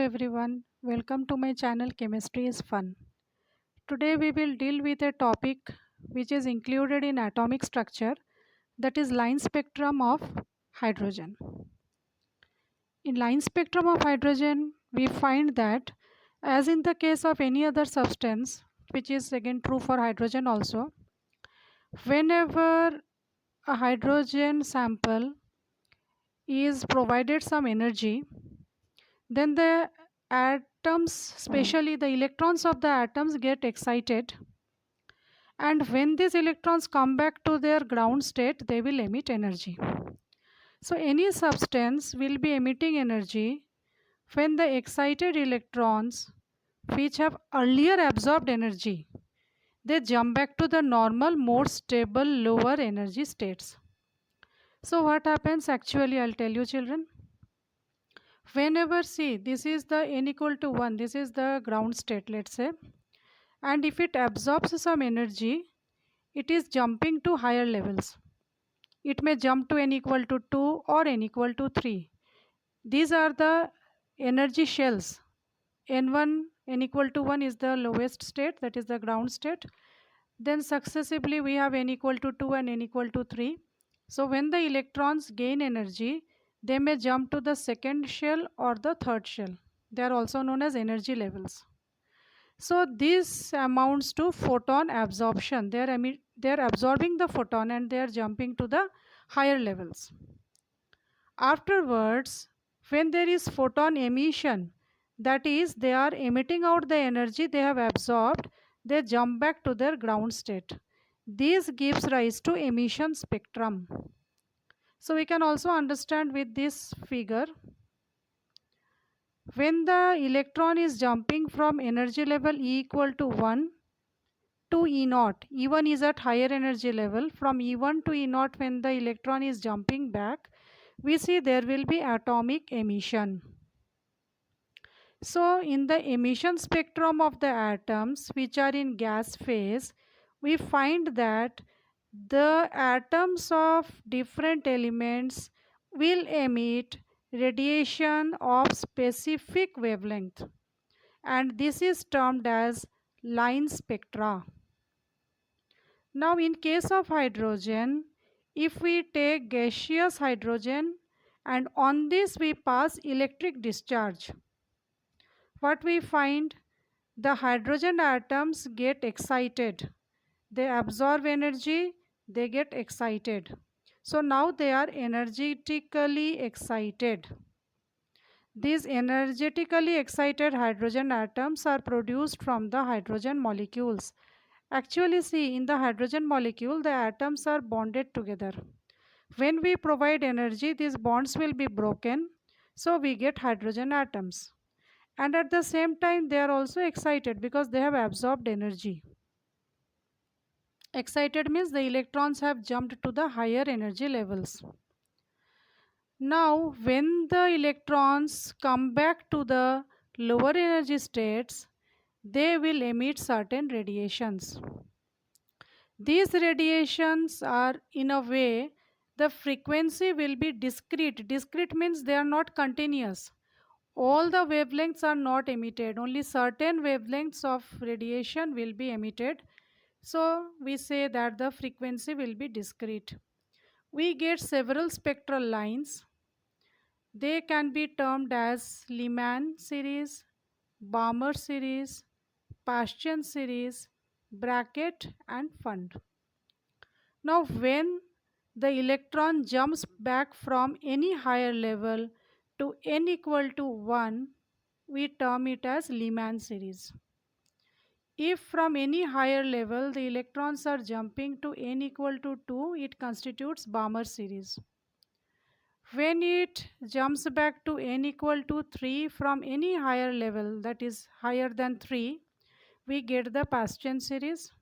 everyone, welcome to my channel Chemistry is Fun. Today we will deal with a topic which is included in atomic structure, that is line spectrum of hydrogen. In line spectrum of hydrogen we find that, as in the case of any other substance, which is again true for hydrogen also, whenever a hydrogen sample is provided some energy, then the atoms, especially the electrons of the atoms, get excited, and when these electrons come back to their ground state, they will emit energy. So any substance will be emitting energy when the excited electrons, which have earlier absorbed energy, they jump back to the normal, more stable, lower energy states. So what happens actually, I'll tell you children. Whenever, see, this is the n equal to 1, this is the ground state, let's say, and if it absorbs some energy, it is jumping to higher levels. It may jump to n equal to 2 or n equal to 3. These are the energy shells. N1, n equal to 1 is the lowest state, that is the ground state. Then successively we have n equal to 2 and n equal to 3. So when the electrons gain energy, they may jump to the second shell or the third shell. They are also known as energy levels. So this amounts to photon absorption. They are absorbing the photon and they are jumping to the higher levels. Afterwards, when there is photon emission, that is, they are emitting out the energy they have absorbed, they jump back to their ground state. This gives rise to emission spectrum. So we can also understand with this figure, when the electron is jumping from energy level E equal to 1 to E naught, E1 is at higher energy level, from E1 to E naught when the electron is jumping back, we see there will be atomic emission. So in the emission spectrum of the atoms which are in gas phase, we find that the atoms of different elements will emit radiation of specific wavelength, and this is termed as line spectra. Now in case of hydrogen, if we take gaseous hydrogen and on this we pass electric discharge, what we find, the hydrogen atoms get excited. They absorb energy, they get excited. So now they are energetically excited. These energetically excited hydrogen atoms are produced from the hydrogen molecules. Actually, see, in the hydrogen molecule, the atoms are bonded together. When we provide energy, these bonds will be broken, so we get hydrogen atoms. And at the same time, they are also excited because they have absorbed energy. Excited means the electrons have jumped to the higher energy levels. Now, when the electrons come back to the lower energy states, they will emit certain radiations. These radiations are, in a way, the frequency will be discrete. Discrete means they are not continuous. All the wavelengths are not emitted, only certain wavelengths of radiation will be emitted. So we say that the frequency will be discrete. We get several spectral lines. They can be termed as Lyman series, Balmer series, Paschen series, bracket and Fund. Now when the electron jumps back from any higher level to n equal to 1, we term it as Lyman series. If from any higher level the electrons are jumping to n equal to 2, it constitutes Balmer series. When it jumps back to n equal to 3 from any higher level, that is higher than 3, we get the Paschen series.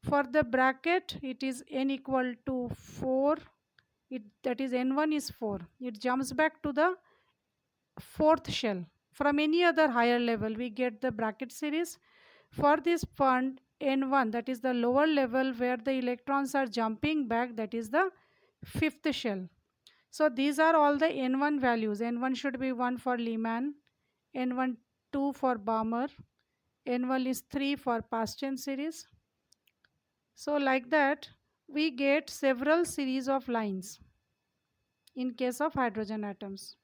For the bracket, it is n equal to 4, that is n1 is 4. It jumps back to the fourth shell. From any other higher level, we get the bracket series. For this Fund, n1, that is the lower level where the electrons are jumping back, that is the fifth shell. So these are all the n1 values. N1 should be 1 for Lyman, N1 2 for Balmer, N1 is 3 for Paschen series. So like that we get several series of lines in case of hydrogen atoms.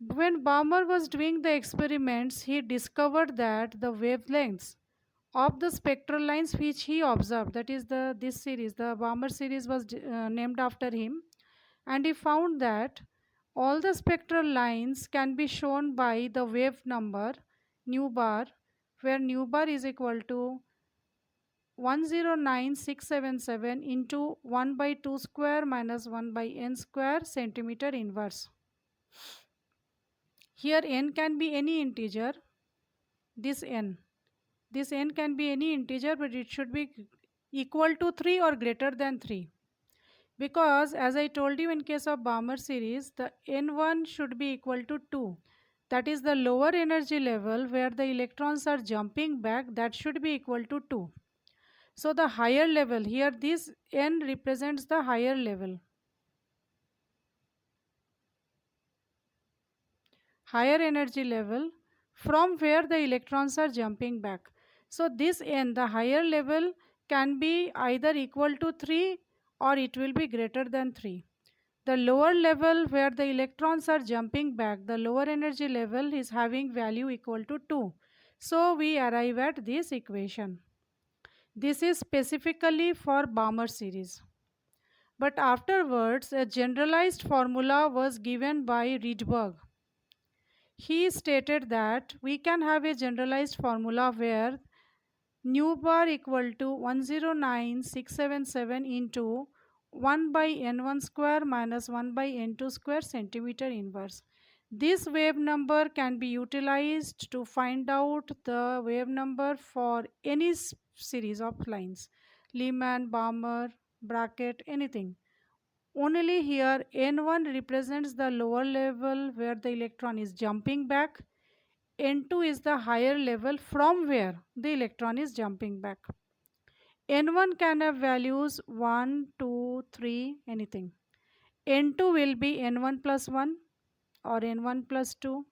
When Balmer was doing the experiments, he discovered that the wavelengths of the spectral lines which he observed, that is this series, the Balmer series was named after him, and he found that all the spectral lines can be shown by the wave number nu bar, where nu bar is equal to 109677 into 1 by 2 square minus 1 by n square centimeter inverse. Here n can be any integer, this n. This n can be any integer, but it should be equal to 3 or greater than 3. Because as I told you in case of Balmer series, the n1 should be equal to 2. That is the lower energy level where the electrons are jumping back, that should be equal to 2. So the higher level, here this n represents the higher level. Higher energy level from where the electrons are jumping back. So this n, the higher level, can be either equal to 3 or it will be greater than 3. The lower level where the electrons are jumping back, the lower energy level is having value equal to 2. So we arrive at this equation. This is specifically for Balmer series. But afterwards, a generalized formula was given by Rydberg. He stated that we can have a generalized formula where nu bar equal to 109677 into 1 by n1 square minus 1 by n2 square centimeter inverse. This wave number can be utilized to find out the wave number for any series of lines, Lyman, Balmer, bracket, anything. Only here n1 represents the lower level where the electron is jumping back. N2 is the higher level from where the electron is jumping back. N1 can have values 1, 2, 3, anything. N2 will be N1 plus 1 or N1 plus 2.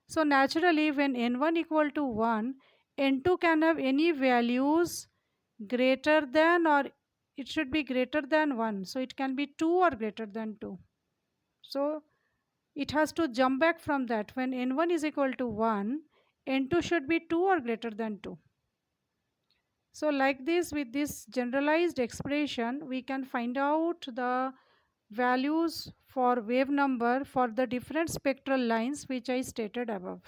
So naturally when N1 equal to 1, N2 can have any values greater than, or it should be greater than 1. So it can be 2 or greater than 2. So it has to jump back from that. When N1 is equal to 1, N2 should be 2 or greater than 2. So like this, with this generalized expression, we can find out the values for wave number for the different spectral lines which I stated above.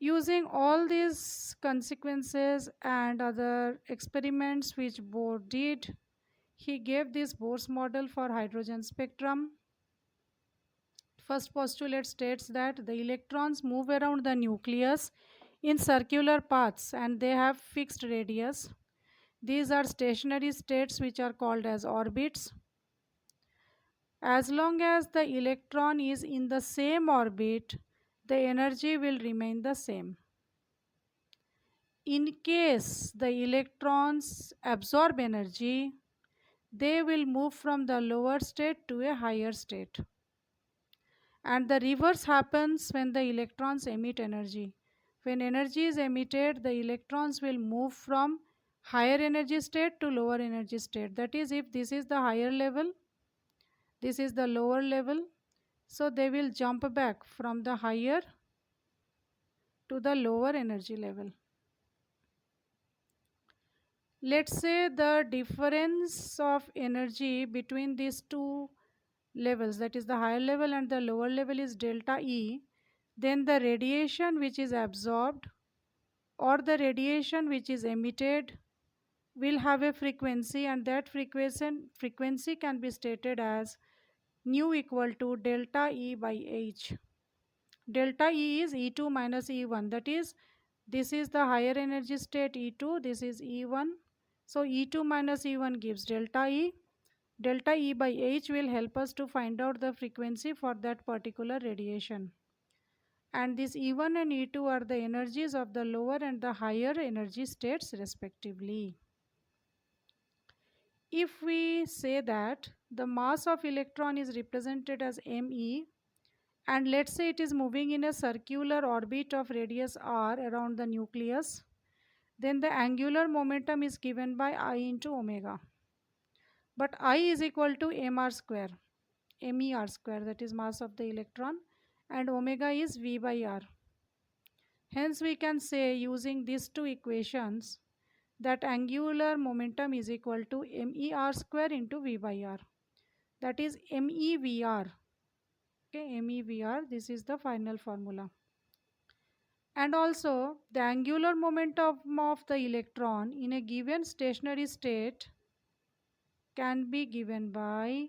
Using all these consequences and other experiments which Bohr did, he gave this Bohr's model for hydrogen spectrum. First postulate states that the electrons move around the nucleus in circular paths and they have fixed radius. These are stationary states which are called as orbits. As long as the electron is in the same orbit, the energy will remain the same. In case the electrons absorb energy, they will move from the lower state to a higher state. And the reverse happens when the electrons emit energy. When energy is emitted, the electrons will move from higher energy state to lower energy state. That is, if this is the higher level, this is the lower level, so they will jump back from the higher to the lower energy level. Let's say the difference of energy between these two levels, that is the higher level and the lower level, is delta E, then the radiation which is absorbed or the radiation which is emitted will have a frequency, and that frequency can be stated as nu equal to delta E by H. Delta E is E2 minus E1, that is, this is the higher energy state E2, this is E1. So E2 minus E1 gives delta E. Delta E by H will help us to find out the frequency for that particular radiation. And this E1 and E2 are the energies of the lower and the higher energy states respectively. If we say that the mass of electron is represented as ME and let's say it is moving in a circular orbit of radius r around the nucleus, then the angular momentum is given by I into omega. But I is equal to mr square, mer square, that is mass of the electron, and omega is v by r. Hence we can say, using these two equations, that angular momentum is equal to mer square into v by r. That is MEVR. Okay, MEVR, this is the final formula. And also, the angular momentum of the electron in a given stationary state can be given by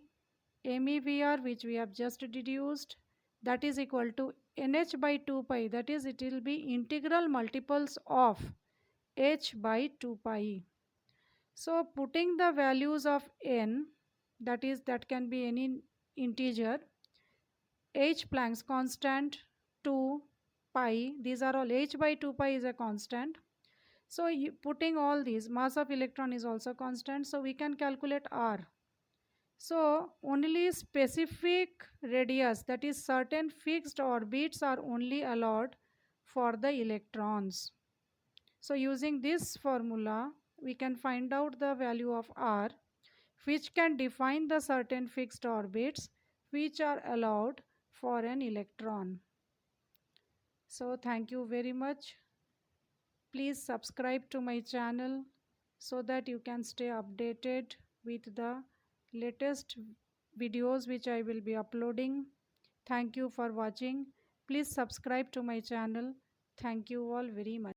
MEVR, which we have just deduced, that is equal to NH by 2 pi, that is, it will be integral multiples of H by 2 pi. So putting the values of n, that is, that can be any integer, H Planck's constant, 2 pi, these are all, H by 2 pi is a constant. So putting all these, mass of electron is also constant, so we can calculate R. So only specific radius, that is certain fixed orbits, are only allowed for the electrons. So using this formula, we can find out the value of R, which can define the certain fixed orbits which are allowed for an electron. So thank you very much. Please subscribe to my channel so that you can stay updated with the latest videos which I will be uploading. Thank you for watching. Please subscribe to my channel. Thank you all very much.